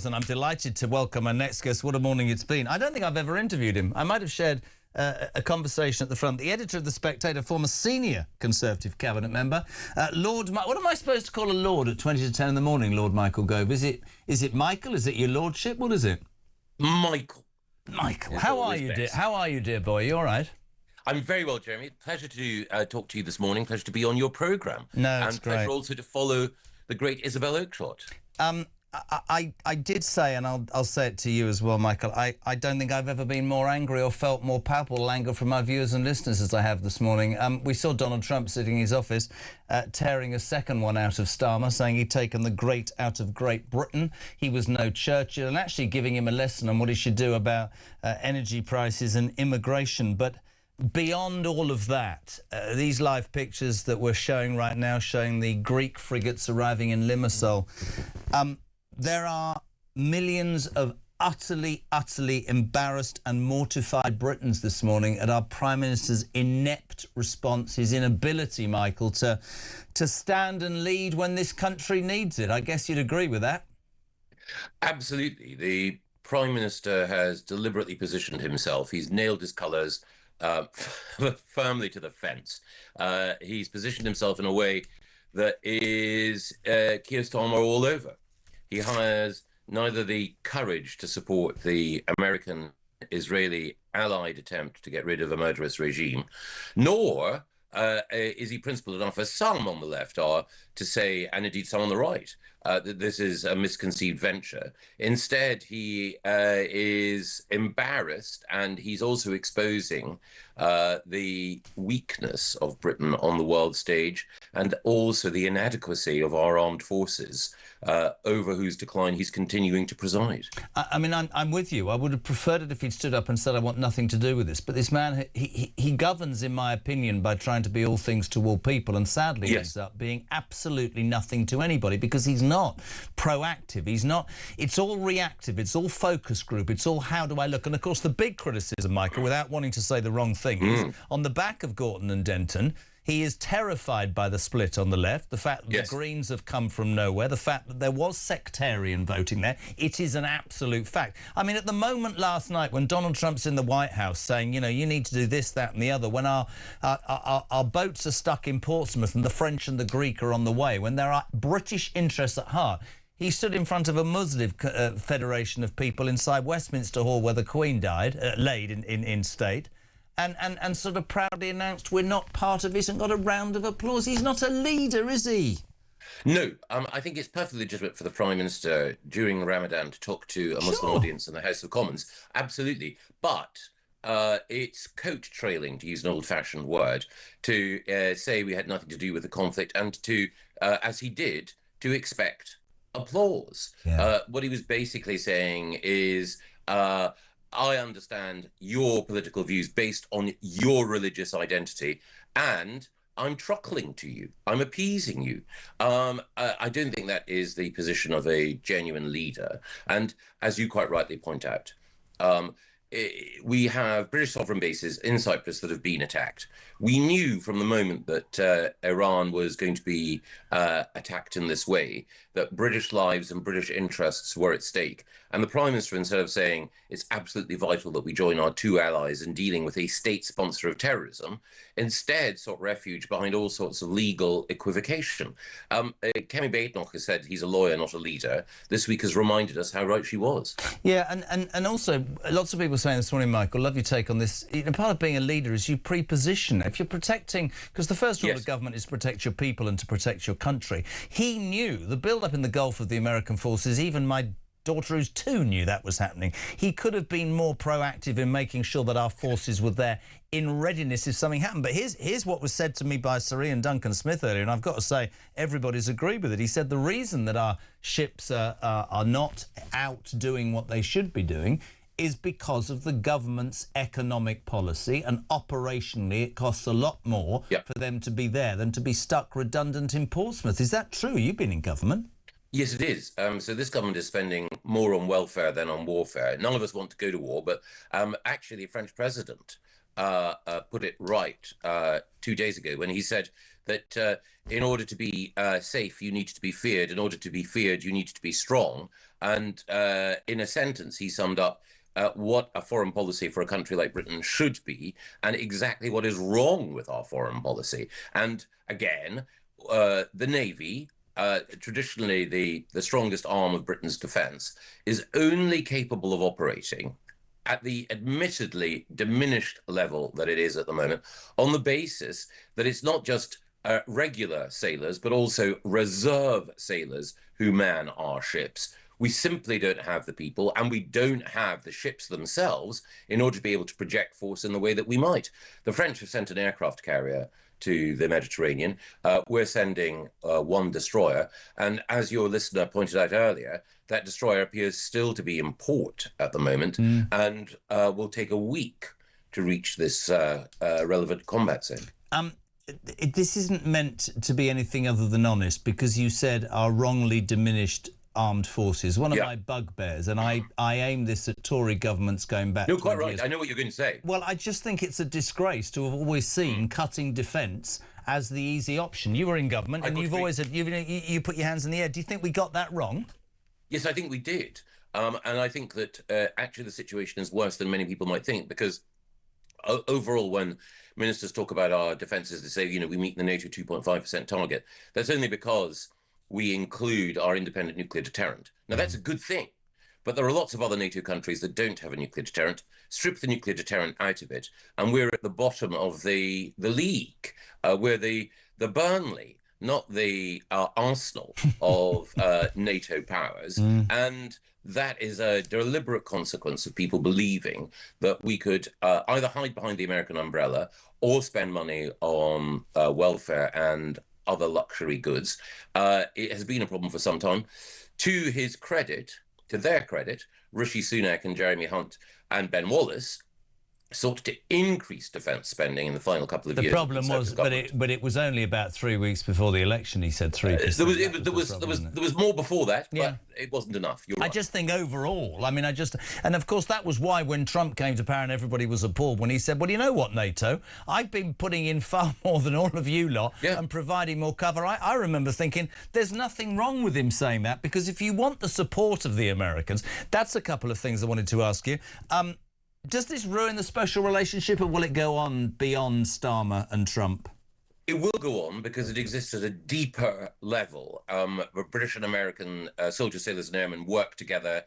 And I'm delighted to welcome our next guest. What a morning it's been. I don't think I've ever interviewed him. I might have shared a conversation at the front. The editor of The Spectator, former senior Conservative cabinet member, Lord... what am I supposed to call a lord at 20 to 10 in the morning, Lord Michael Gove? Is it Michael? Is it your lordship? What is it? Michael. Michael. How are you, dear? How are you, dear boy? You all right? I'm very well, Jeremy. Pleasure to talk to you this morning. Pleasure to be on your programme. No, it's great. And pleasure also to follow the great Isabel Oakeshott. I did say, and I'll say it to you as well, Michael, I don't think I've ever been more angry or felt more palpable anger from my viewers and listeners as I have this morning. We saw Donald Trump sitting in his office tearing a second one out of Starmer, saying he'd taken the great out of Great Britain. He was no Churchill, and actually giving him a lesson on what he should do about energy prices and immigration. But beyond all of that, these live pictures that we're showing right now, showing the Greek frigates arriving in Limassol, there are millions of utterly embarrassed and mortified Britons this morning at our Prime Minister's inept response, his inability, Michael, to stand and lead when this country needs it. I guess you'd agree with that. Absolutely. The Prime Minister has deliberately positioned himself. He's nailed his colours firmly to the fence. He's positioned himself in a way that is Keir Starmer all over. He has neither the courage to support the American-Israeli allied attempt to get rid of a murderous regime, nor is he principled enough, as some on the left are, to say, and indeed some on the right, that this is a misconceived venture. Instead, he is embarrassed, and he's also exposing the weakness of Britain on the world stage, and also the inadequacy of our armed forces, over whose decline he's continuing to preside. I mean, I'm with you. I would have preferred it if he'd stood up and said, I want nothing to do with this. But this man, he governs, in my opinion, by trying to be all things to all people, and sadly ends up being absolutely nothing to anybody, because he's not proactive. He's not. It's all reactive. It's all focus group. It's all how do I look? And, of course, the big criticism, Michael, without wanting to say the wrong thing, is on the back of Gorton and Denton. He is terrified by the split on the left, the fact that the Greens have come from nowhere, the fact that there was sectarian voting there. It is an absolute fact. I mean, at the moment last night when Donald Trump's in the White House saying, you know, you need to do this, that and the other, when our boats are stuck in Portsmouth and the French and the Greek are on the way, when there are British interests at heart, he stood in front of a Muslim federation of people inside Westminster Hall where the Queen died, laid in state, and sort of proudly announced we're not part of it and got a round of applause. He's not a leader, is he? No, I think it's perfectly legitimate for the Prime Minister during Ramadan to talk to a Muslim audience in the House of Commons. Absolutely. But it's coat trailing, to use an old-fashioned word, to say we had nothing to do with the conflict and to, as he did, to expect applause. What he was basically saying is, I understand your political views based on your religious identity, and I'm truckling to you. I'm appeasing you. I don't think that is the position of a genuine leader. And as you quite rightly point out, we have British sovereign bases in Cyprus that have been attacked. We knew from the moment that Iran was going to be attacked in this way that British lives and British interests were at stake. And the Prime Minister, instead of saying it's absolutely vital that we join our two allies in dealing with a state sponsor of terrorism, instead sought refuge behind all sorts of legal equivocation. Kemi Badenoch has said he's a lawyer, not a leader. This week has reminded us how right she was. Yeah, and also lots of people saying this morning, Michael, love your take on this. You know, part of being a leader is you pre-position. If you're protecting, because the first rule of government is to protect your people and to protect your country. He knew the build-up in the Gulf of the American forces. Even my daughter, who's 2, knew that was happening. He could have been more proactive in making sure that our forces were there in readiness if something happened. But here's what was said to me by Sir Ian Duncan-Smith earlier, and I've got to say everybody's agreed with it. He said the reason that our ships are not out doing what they should be doing is because of the government's economic policy, and operationally it costs a lot more for them to be there than to be stuck redundant in Portsmouth. Is that true? You've been in government. Yes, it is. So this government is spending more on welfare than on warfare. None of us want to go to war, but actually the French president put it right 2 days ago when he said that in order to be safe, you need to be feared. In order to be feared, you need to be strong. And in a sentence, he summed up what a foreign policy for a country like Britain should be, and exactly what is wrong with our foreign policy. And again, the Navy, traditionally the strongest arm of Britain's defence, is only capable of operating at the admittedly diminished level that it is at the moment, on the basis that it's not just regular sailors, but also reserve sailors who man our ships. We simply don't have the people, and we don't have the ships themselves in order to be able to project force in the way that we might. The French have sent an aircraft carrier to the Mediterranean. We're sending one destroyer. And as your listener pointed out earlier, that destroyer appears still to be in port at the moment and will take a week to reach this relevant combat zone. This isn't meant to be anything other than honest, because you said our wrongly diminished armed forces. One of my bugbears, and I aim this at Tory governments going back. You're quite right. Years. I know what you're going to say. Well, I just think it's a disgrace to have always seen cutting defence as the easy option. You were in government, and you've always you put your hands in the air. Do you think we got that wrong? Yes, I think we did, and I think that actually the situation is worse than many people might think, because overall, when ministers talk about our defences, they say, you know, we meet the NATO 2.5% target. That's only because we include our independent nuclear deterrent. Now, that's a good thing, but there are lots of other NATO countries that don't have a nuclear deterrent. Strip the nuclear deterrent out of it, and we're at the bottom of the league. We're the Burnley, not the Arsenal of NATO powers. And that is a deliberate consequence of people believing that we could either hide behind the American umbrella or spend money on welfare and other luxury goods. It has been a problem for some time. To their credit, Rishi Sunak and Jeremy Hunt and Ben Wallace sought to increase defence spending in the final couple of years. The problem was, but it was only about 3 weeks before the election. He said 3%. There was more before that, but it wasn't enough. You're right. I just think overall, I mean, and of course that was why when Trump came to power and everybody was appalled when he said, well, you know what, NATO, I've been putting in far more than all of you lot and providing more cover. I remember thinking there's nothing wrong with him saying that, because if you want the support of the Americans, that's a couple of things I wanted to ask you. Does this ruin the special relationship, or will it go on beyond Starmer and Trump? It will go on because it exists at a deeper level. Where British and American soldiers, sailors and airmen work together.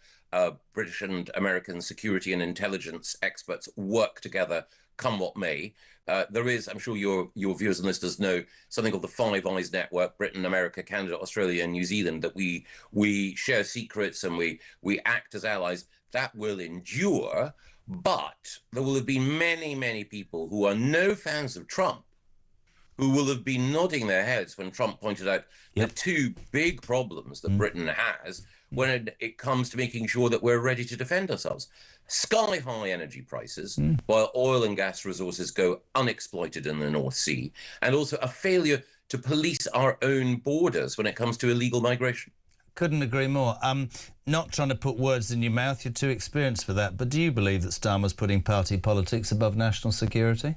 British and American security and intelligence experts work together, come what may. There is, I'm sure your viewers and listeners know, something called the Five Eyes Network: Britain, America, Canada, Australia and New Zealand, that we share secrets and we act as allies. That will endure. But there will have been many, many people who are no fans of Trump who will have been nodding their heads when Trump pointed out the two big problems that Britain has when it comes to making sure that we're ready to defend ourselves. Sky-high energy prices, while oil and gas resources go unexploited in the North Sea, and also a failure to police our own borders when it comes to illegal migration. Couldn't agree more. Not trying to put words in your mouth, you're too experienced for that, but do you believe that Starmer's putting party politics above national security?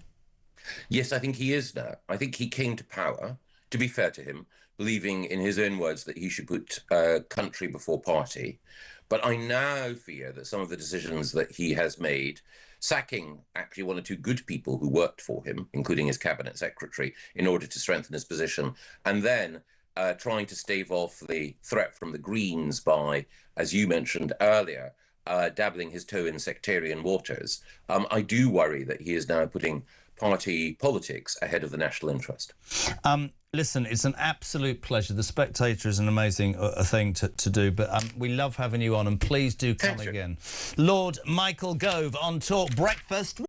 Yes, I think he is now. I think he came to power, to be fair to him, believing in his own words that he should put country before party. But I now fear that some of the decisions that he has made, sacking actually one or two good people who worked for him, including his cabinet secretary, in order to strengthen his position, and then trying to stave off the threat from the Greens by, as you mentioned earlier, dabbling his toe in sectarian waters. I do worry that he is now putting party politics ahead of the national interest. Listen, it's an absolute pleasure. The Spectator is an amazing thing to do, but we love having you on, and please do come again. Lord Michael Gove on Talk Breakfast.